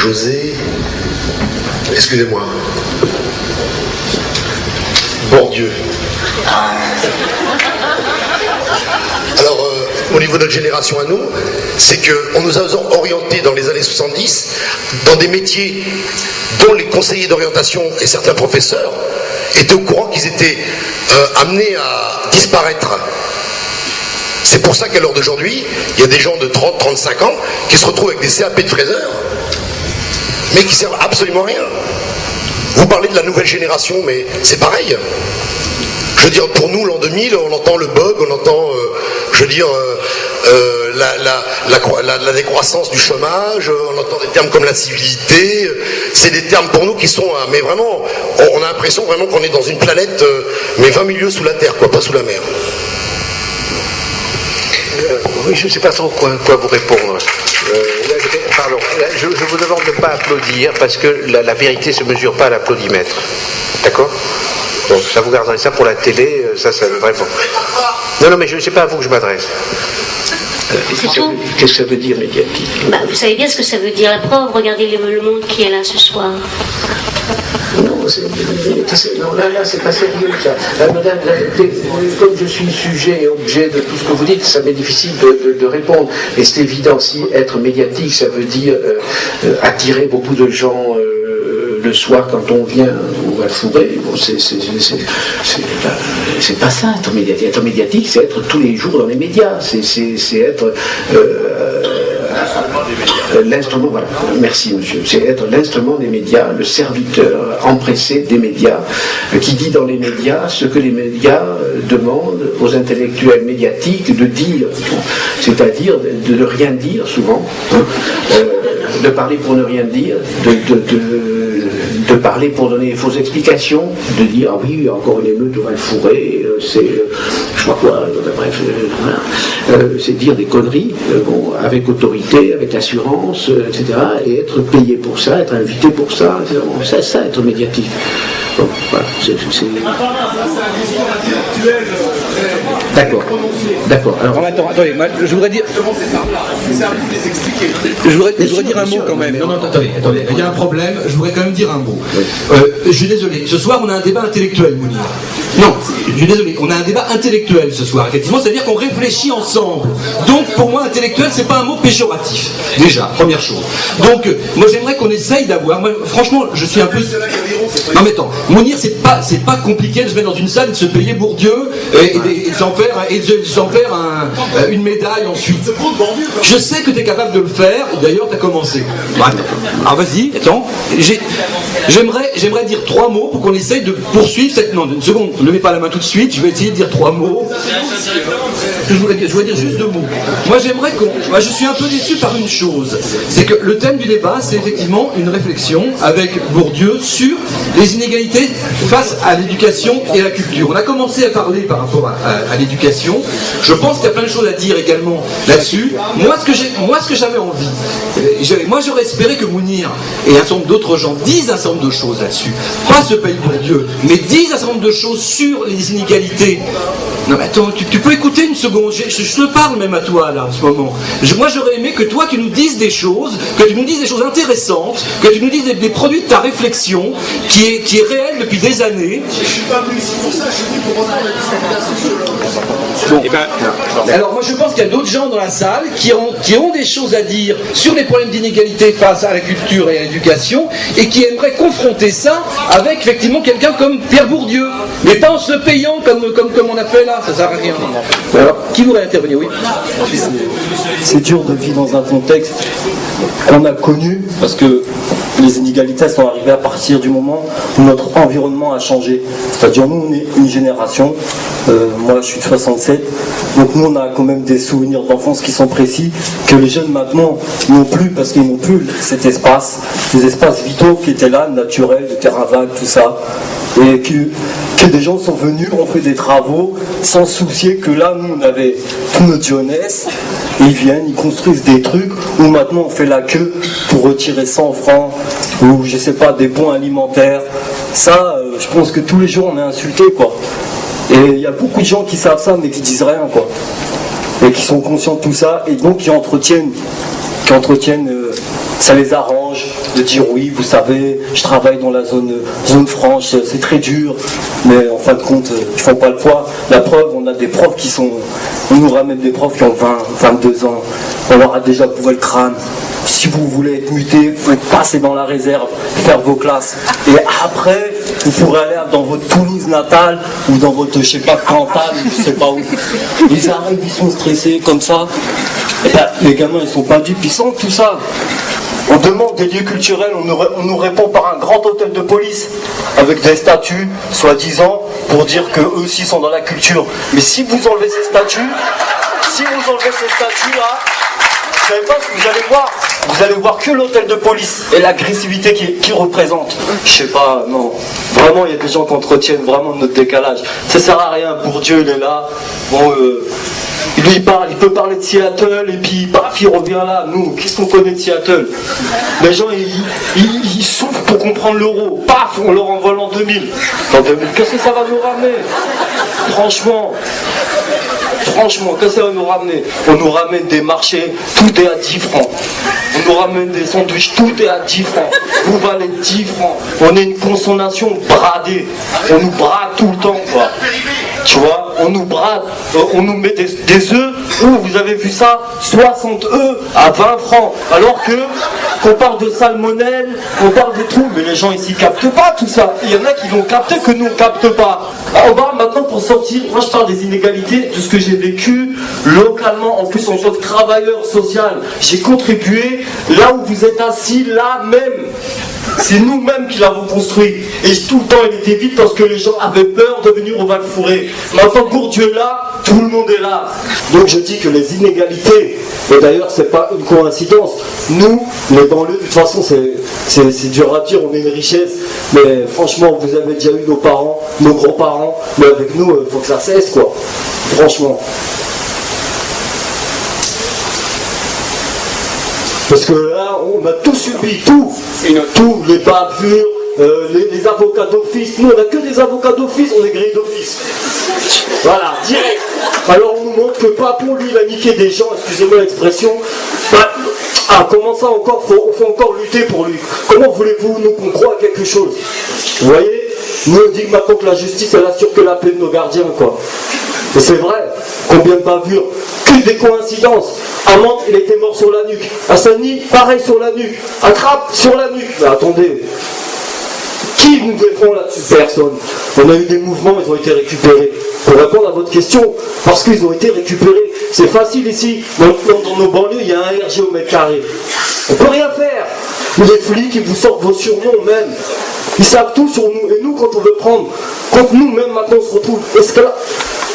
José, excusez-moi, Bourdieu. Alors, au niveau de notre génération à nous, c'est qu'on nous a orientés dans les années 70 dans des métiers dont les conseillers d'orientation et certains professeurs étaient au courant qu'ils étaient amenés à disparaître. C'est pour ça qu'à l'heure d'aujourd'hui, il y a des gens de 30, 35 ans qui se retrouvent avec des CAP de fraiseurs, mais qui servent absolument à rien. Vous parlez de la nouvelle génération, mais c'est pareil. Je veux dire, pour nous, l'an 2000, on entend le bug, on entend, la décroissance du chômage, on entend des termes comme la civilité. C'est des termes pour nous qui sont, mais vraiment, on a l'impression vraiment qu'on est dans une planète, mais 20 milieux sous la terre, quoi, pas sous la mer. Oui, je ne sais pas trop quoi vous répondre. Pardon, je vous demande de ne pas applaudir parce que la vérité ne se mesure pas à l'applaudimètre. D'accord ? Donc ça, vous garderez ça pour la télé, ça vraiment. Non, mais je ne sais pas à vous que je m'adresse. Qu'est-ce que ça veut dire médiatique ? Vous savez bien ce que ça veut dire. La preuve, regardez le monde qui est là ce soir. Non, là, c'est pas sérieux ça. Madame, comme je suis sujet et objet de tout ce que vous dites, ça m'est difficile de répondre. Et c'est évident, si être médiatique, ça veut dire attirer beaucoup de gens le soir quand on vient au Val-Fouré, bon, c'est pas ça, être médiatique. Être médiatique, c'est être tous les jours dans les médias. C'est être l'instrument, voilà, merci monsieur, c'est être l'instrument des médias, le serviteur empressé des médias, qui dit dans les médias ce que les médias demandent aux intellectuels médiatiques de dire, c'est-à-dire de ne rien dire souvent, de parler pour ne rien dire, de parler pour donner de fausses explications, de dire ah oui, encore une émeute au Val-Fouré, c'est je sais pas quoi, bref, voilà. C'est dire des conneries, bon, avec autorité, avec assurance, etc. Et être payé pour ça, être invité pour ça, c'est ça être médiatique. Bon, voilà, D'accord. Alors, attendez, moi, je voudrais dire. Je voudrais dire un mot quand même. Non, attendez, il y a un problème, je voudrais quand même dire un mot. Je suis désolé, ce soir on a un débat intellectuel, Mounir. Non, je suis désolé, on a un débat intellectuel ce soir, effectivement, c'est-à-dire qu'on réfléchit ensemble. Donc pour moi, intellectuel, c'est pas un mot péjoratif, déjà, première chose. Donc, moi j'aimerais qu'on essaye d'avoir. Moi, franchement, je suis un peu. Non mais attends, Mounir, c'est pas compliqué de se mettre dans une salle et de se payer Bourdieu et de s'en faire une médaille ensuite. Je sais que tu es capable de le faire, et d'ailleurs tu as commencé. Alors vas-y, attends. J'aimerais dire 3 mots pour qu'on essaye de poursuivre cette. Non, une seconde, ne levez pas la main tout de suite, je vais essayer de dire 3 mots. Je voudrais dire juste 2 mots. Moi j'aimerais qu'on. Moi, je suis un peu déçu par une chose, c'est que le thème du débat, c'est effectivement une réflexion avec Bourdieu sur les inégalités face à l'éducation et à la culture. On a commencé à parler par rapport à l'éducation. Je pense qu'il y a plein de choses à dire également là-dessus. Moi, ce que j'avais envie, moi j'aurais espéré que Mounir et un certain nombre d'autres gens disent un certain nombre de choses là-dessus. Pas se paye pour Dieu, mais disent un certain nombre de choses sur les inégalités. Non mais attends, tu peux écouter une seconde, je te parle même à toi là en ce moment. Moi j'aurais aimé que toi tu nous dises des choses, intéressantes, que tu nous dises des produits de ta réflexion qui est réelle depuis des années. Je suis pas venu ici pour ça, je suis venu pour entendre la discrimination. Bon. Alors moi je pense qu'il y a d'autres gens dans la salle qui ont des choses à dire sur les problèmes d'inégalité face à la culture et à l'éducation et qui aimeraient confronter ça avec effectivement quelqu'un comme Pierre Bourdieu, mais pas en se payant comme on a fait là, ça sert à rien. Alors, qui voudrait intervenir? Oui. C'est dur de vivre dans un contexte qu'on a connu parce que les inégalités sont arrivées à partir du moment où notre environnement a changé. C'est-à-dire nous on est une génération, moi je suis de 67, donc nous on a quand même des souvenirs d'enfance qui sont précis, que les jeunes maintenant n'ont plus parce qu'ils n'ont plus cet espace, des espaces vitaux qui étaient là, naturels, de terrain vague, tout ça. Et que des gens sont venus, ont fait des travaux sans soucier que là nous on avait toute notre jeunesse, et ils viennent, ils construisent des trucs où maintenant on fait la queue pour retirer 100 francs ou je sais pas des bons alimentaires. Ça je pense que tous les jours on est insulté quoi. Et il y a beaucoup de gens qui savent ça mais qui disent rien quoi. Et qui sont conscients de tout ça et donc qui entretiennent ça les arrange de dire oui, vous savez, je travaille dans la zone franche, c'est très dur, mais en fin de compte, ils font pas le poids. La preuve, on a des profs on nous ramène des profs qui ont 20, 22 ans, on leur a déjà couvé le crâne. Si vous voulez être muté, vous pouvez passer dans la réserve, faire vos classes. Et après, vous pourrez aller dans votre Toulouse natale ou dans votre, je sais pas, Cantal, je sais pas où. Ils arrivent, ils sont stressés comme ça. Et ben, les gamins, ils sont pas dupes, ils sentent tout ça. On demande des lieux culturels, on nous répond par un grand hôtel de police avec des statues, soi-disant, pour dire qu'eux aussi sont dans la culture. Mais si vous enlevez ces statues, là, vous savez pas ce que vous allez voir. Vous allez voir que l'hôtel de police et l'agressivité qu'il représente. Je sais pas, non. Vraiment, il y a des gens qui entretiennent vraiment notre décalage. Ça sert à rien. Bourdieu, il est là. Bon, lui, il peut parler de Seattle et puis, paf, il revient là. Nous, qu'est-ce qu'on connaît de Seattle? Les gens, ils souffrent pour comprendre l'euro. Paf, on leur envoie l'an 2000. L'an 2000, qu'est-ce que ça va nous ramener? Franchement, qu'est-ce que ça va nous ramener? On nous ramène des marchés, tout est à 10 francs. On nous ramène des sandwichs, tout est à 10 francs. Vous valez 10 francs. On est une consommation bradée. On nous brade tout le temps, quoi. Tu vois, on nous brade, on nous met des œufs, vous avez vu ça, 60 œufs à 20 francs. Alors qu'on parle de salmonelle, on parle de tout, mais les gens ici captent pas tout ça. Il y en a qui vont capter que nous on capte pas. On va maintenant pour sortir, moi je parle des inégalités, de ce que j'ai vécu localement, en plus en tant que travailleur social. J'ai contribué là où vous êtes assis, là même. C'est nous-mêmes qui l'avons construit. Et tout le temps, il était vide parce que les gens avaient peur de venir au Val-Fouré. Maintenant, Bourdieu là, tout le monde est là. Donc je dis que les inégalités, et d'ailleurs, c'est pas une coïncidence. Nous, les banlieues, de toute façon, c'est dur à dire, on est une richesse. Mais franchement, vous avez déjà eu nos parents, nos grands-parents. Mais avec nous, il faut que ça cesse, quoi. Franchement. Parce que là, on a tout subi, tout, les bavures, les avocats d'office. Nous, on n'a que des avocats d'office, on est grillés d'office. Voilà, direct. Alors on nous montre que Papon, lui, il a niqué des gens, excusez-moi l'expression. Comment ça encore, faut encore lutter pour lui. Comment voulez-vous, nous, qu'on croit à quelque chose? Vous voyez? Nous, on dit que maintenant que la justice, elle assure que la paix de nos gardiens, quoi. Et c'est vrai, combien de bavures, que des coïncidences. À Mantes, il était mort sur la nuque. À Saint-Denis, pareil sur la nuque. À Trappes, sur la nuque. Mais attendez, qui nous défend là-dessus? Personne. On a eu des mouvements, ils ont été récupérés. Pour répondre à votre question, parce qu'ils ont été récupérés. C'est facile ici. Dans nos banlieues, il y a un RG au mètre carré. On peut rien faire. Les flics, ils vous sortent vos surnoms même. Ils savent tout sur nous. Et nous, quand on veut prendre, quand nous-mêmes maintenant on se retrouve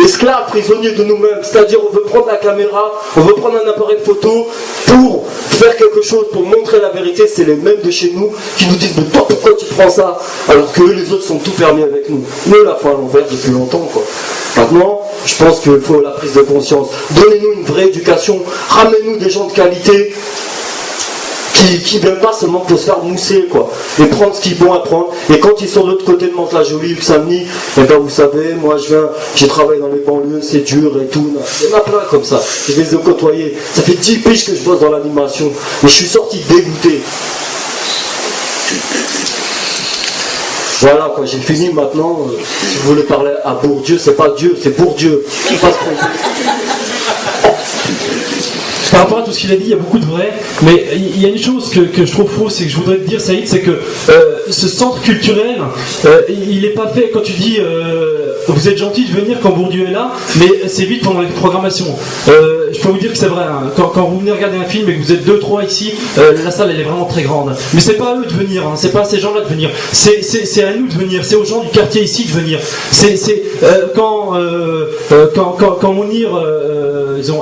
esclaves, prisonniers de nous-mêmes, c'est-à-dire on veut prendre la caméra, on veut prendre un appareil photo pour faire quelque chose, pour montrer la vérité, c'est les mêmes de chez nous qui nous disent mais toi pourquoi tu prends ça? Alors que les autres sont tout permis avec nous. Nous la foi à l'envers depuis longtemps, quoi. Maintenant, je pense qu'il faut la prise de conscience. Donnez-nous une vraie éducation, ramenez-nous des gens de qualité qui ne viennent pas seulement pour se faire mousser, quoi, et prendre ce qu'ils vont apprendre. Et quand ils sont de l'autre côté de Mantes-la-Jolie, Saint-Denis, et ben vous savez, moi j'ai travaillé dans les banlieues, c'est dur et tout. Il y en a plein comme ça, je les ai côtoyés. Ça fait 10 piges que je bosse dans l'animation, et je suis sorti dégoûté. Voilà, quoi, j'ai fini maintenant. Si vous voulez parler à Bourdieu, c'est pas Dieu, c'est Bourdieu. Par rapport à tout ce qu'il a dit, il y a beaucoup de vrai, mais il y a une chose que je trouve fausse et que je voudrais te dire, Saïd, c'est que ce centre culturel, il n'est pas fait, quand tu dis vous êtes gentil de venir quand Bourdieu est là, mais c'est vite pendant les programmations. Je peux vous dire que c'est vrai, hein, quand vous venez regarder un film et que vous êtes 2-3 ici, la salle elle est vraiment très grande. Mais c'est pas à eux de venir, hein, c'est pas à ces gens-là de venir, c'est à nous de venir, c'est aux gens du quartier ici de venir. Quand Mounir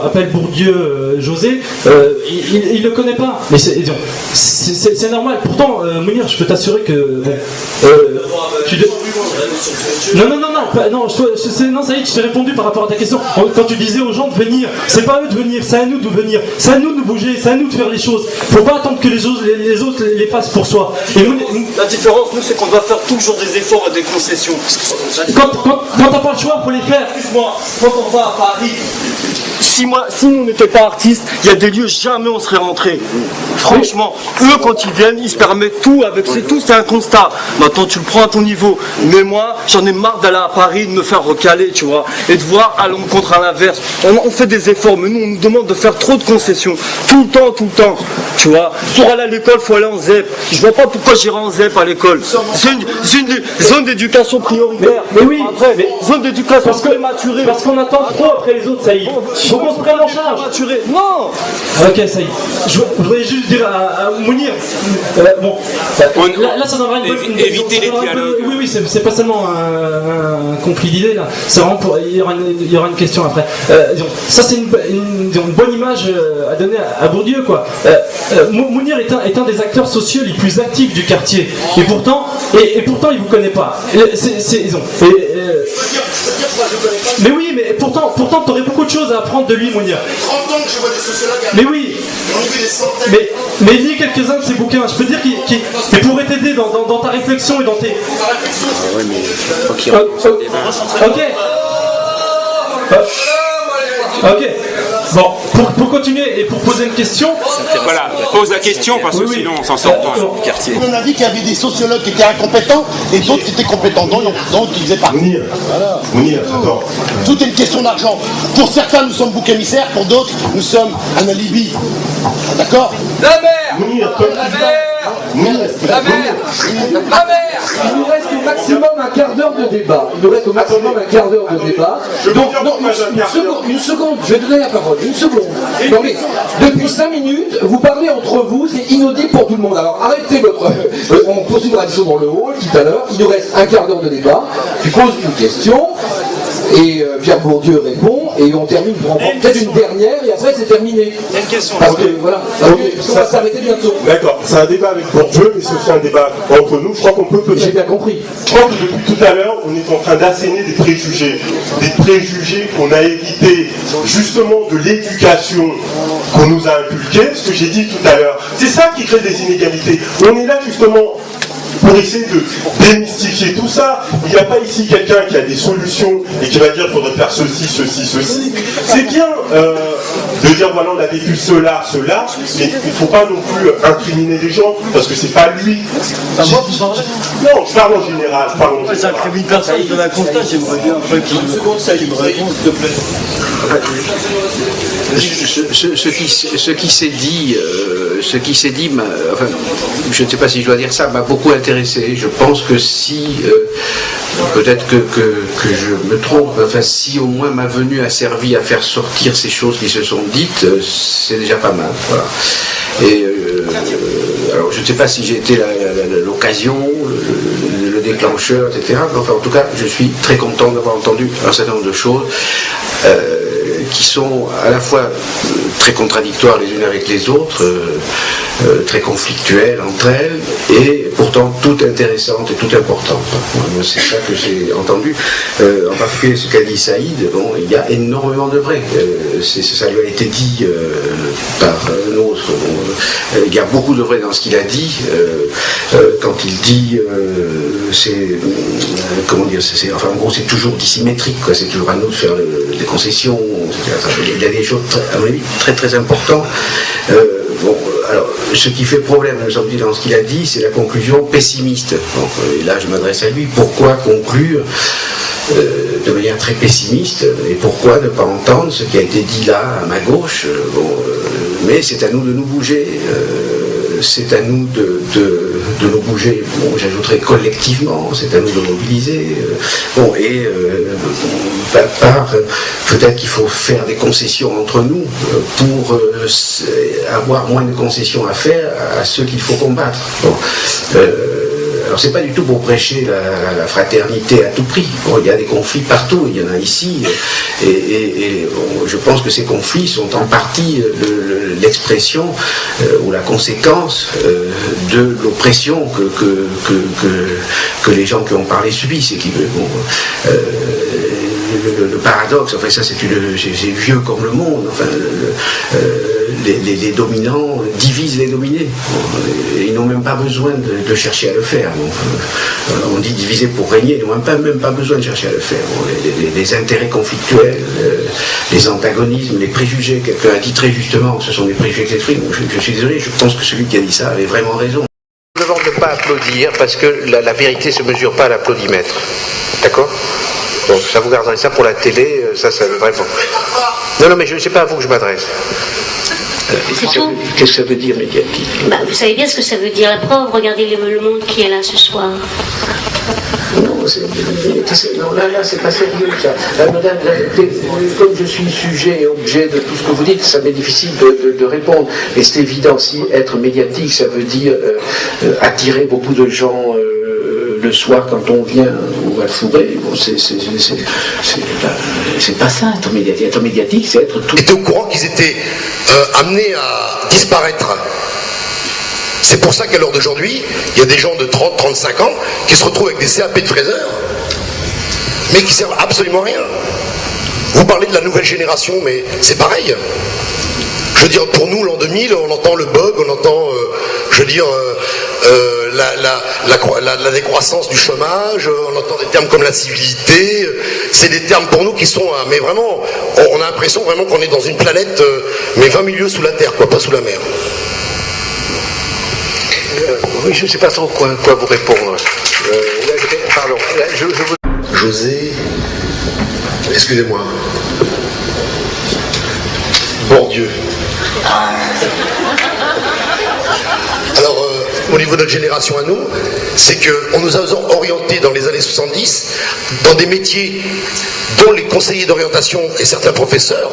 appelle Bourdieu José, il le connaît pas, mais c'est normal. Pourtant, Mounir, je peux t'assurer que non, Saïd, je t'ai répondu par rapport à ta question. Quand tu disais aux gens de venir, c'est pas à eux de venir, c'est à nous de venir, c'est à nous de bouger, c'est à nous de faire les choses. Faut pas attendre que les autres les fassent pour soi. Et la différence, nous, c'est qu'on doit faire toujours des efforts et des concessions. Quand t'as pas le choix, faut les faire. Excuse-moi, quand on va à Paris, si nous n'étions pas artistes, il y a des lieux, jamais on serait rentré. Franchement, eux, quand ils viennent, ils se permettent tout, c'est un constat. Maintenant, tu le prends à ton niveau. Mais moi, j'en ai marre d'aller à Paris, de me faire recaler, tu vois, et de voir à l'encontre à l'inverse. On fait des efforts, mais nous, on nous demande de faire trop de concessions. Tout le temps, tu vois. Pour aller à l'école, il faut aller en ZEP. Je vois pas pourquoi j'irai en ZEP à l'école. C'est une zone d'éducation prioritaire. Mais oui, mais zone d'éducation prématurée. Parce qu'on attend trop après les autres, ça y est. Faut qu'on se prenne en charge. Non. Ok, ça y est. Je voudrais juste dire à Mounir, bon, là ça donnera éviter les dialogues. Oui, c'est pas seulement un conflit d'idées là. C'est vraiment pour, il y aura une question après. Ça c'est une bonne image à donner à Bourdieu quoi. Mounir est un des acteurs sociaux les plus actifs du quartier. Et pourtant il vous connaît pas. Mais oui, mais pourtant t'aurais beaucoup de choses à apprendre de lui, Mounir. 30 ans que je vois des sociologues. Mais oui. J'en ai vu des centaines. Mais lis quelques-uns de ces bouquins. Je peux dire qu'ils pourraient t'aider dans ta réflexion et dans tes. Ok. Bon, pour continuer et pour poser une question. Voilà, pose la question parce que sinon on s'en sort pas. On a dit qu'il y avait des sociologues qui étaient incompétents et d'autres qui étaient compétents, donc ils faisaient partie. Mounir, attends. Tout est une question d'argent. Pour certains, nous sommes bouc émissaires, pour d'autres, nous sommes un alibi. D'accord ? La mer. Mounir, La mer. Il nous reste au maximum un quart d'heure de débat. Donc, une seconde, je vais donner la parole. Une seconde. Non mais, depuis 5 minutes, vous parlez entre vous, c'est inaudible pour tout le monde. Alors arrêtez votre... on pose une radio dans le hall tout à l'heure, il nous reste un quart d'heure de débat. Tu poses une question, et Pierre Bourdieu répond, et on termine pour en prendre peut-être une dernière, et après c'est terminé. Parce que voilà, parce qu'on va s'arrêter bientôt. D'accord, c'est un débat avec Bourdieu, mais c'est aussi un débat entre nous. Je crois qu'on peut peut-être... J'ai bien compris. Je crois que depuis tout à l'heure, on est en train d'asséner des préjugés qu'on a hérités justement de l'éducation qu'on nous a inculquée, ce que j'ai dit tout à l'heure. C'est ça qui crée des inégalités. On est là justement pour essayer de démystifier tout ça. Il n'y a pas ici quelqu'un qui a des solutions et qui va dire qu'il faudrait faire ceci. C'est bien de dire voilà, on a vécu cela, mais il ne faut pas non plus incriminer les gens parce que c'est pas lui. Non, je parle en général. Ça incrimine personne de la constat, j'aimerais bien un peu qu'il me réponde, s'il te plaît. Ce qui s'est dit, enfin, je ne sais pas si je dois dire ça, m'a beaucoup intéressé. Je pense que si, peut-être que je me trompe, enfin si au moins ma venue a servi à faire sortir ces choses qui se sont dites, c'est déjà pas mal. Voilà. Et alors je ne sais pas si j'ai été l'occasion, le déclencheur, etc. Mais enfin, en tout cas, je suis très content d'avoir entendu un certain nombre de choses. Qui sont à la fois très contradictoires les unes avec les autres, très conflictuelles entre elles, et pourtant toutes intéressantes et toutes importantes. Moi, c'est ça que j'ai entendu. En particulier ce qu'a dit Saïd, bon, il y a énormément de vrai. Ça lui a été dit par un autre. Bon, il y a beaucoup de vrai dans ce qu'il a dit. Quand il dit, comment dire, enfin, en gros, c'est toujours dissymétrique, quoi. C'est toujours à nous de faire des concessions. Il y a des choses, à mon avis, très très importantes. Bon, alors, ce qui fait problème, me semble-t-il, dans ce qu'il a dit, c'est la conclusion pessimiste. Donc, et là, je m'adresse à lui. Pourquoi conclure de manière très pessimiste, et pourquoi ne pas entendre ce qui a été dit là, à ma gauche? Mais c'est à nous de nous bouger. C'est à nous de nous bouger, bon, j'ajouterais collectivement, c'est à nous de mobiliser. Bon, et peut-être qu'il faut faire des concessions entre nous pour avoir moins de concessions à faire à ceux qu'il faut combattre. Bon, alors c'est pas du tout pour prêcher la fraternité à tout prix. Bon, il y a des conflits partout, il y en a ici, et bon, je pense que ces conflits sont en partie l'expression ou la conséquence de l'oppression que les gens qui ont parlé subissent. Et qui, bon, le paradoxe, enfin ça c'est vieux comme le monde, enfin, les dominants divisent les dominés. Ils n'ont même pas besoin de chercher à le faire. On dit diviser pour régner, ils n'ont même pas besoin de chercher à le faire. Les intérêts conflictuels, les antagonismes, les préjugés, quelqu'un a dit très justement que ce sont des préjugés qui s'expriment. Je suis désolé, je pense que celui qui a dit ça avait vraiment raison. Je vous demande de ne pas applaudir parce que la vérité ne se mesure pas à l'applaudimètre. D'accord? Donc ça vous garderez ça pour la télé, ça vraiment. Non, mais c'est pas à vous que je m'adresse. Qu'est-ce que ça veut dire médiatique? Vous savez bien ce que ça veut dire, la preuve, regardez le monde qui est là ce soir. Non, là, c'est pas sérieux, ça. Madame, comme je suis sujet et objet de tout ce que vous dites, ça m'est difficile de répondre. Et c'est évident, si être médiatique, ça veut dire attirer beaucoup de gens le soir quand on vient ou à fourrer, bon, c'est pas ça, être médiatique. Être médiatique, c'est être tout. Ils étaient au courant qu'ils étaient amenés à disparaître. C'est pour ça qu'à l'heure d'aujourd'hui, il y a des gens de 30, 35 ans qui se retrouvent avec des CAP de fraiseurs, mais qui servent absolument à rien. Vous parlez de la nouvelle génération, mais c'est pareil. Je veux dire, pour nous, l'an 2000, on entend le bug, on entend, la décroissance du chômage, on entend des termes comme la civilité. C'est des termes pour nous qui sont, mais vraiment, on a l'impression vraiment qu'on est dans une planète, mais 20 milieux sous la terre, quoi, pas sous la mer. Oui, je ne sais pas trop quoi vous répondre. Pardon. José, excusez-moi. Bourdieu. Alors, au niveau de notre génération à nous, c'est qu'on nous a orientés dans les années 70 dans des métiers dont les conseillers d'orientation et certains professeurs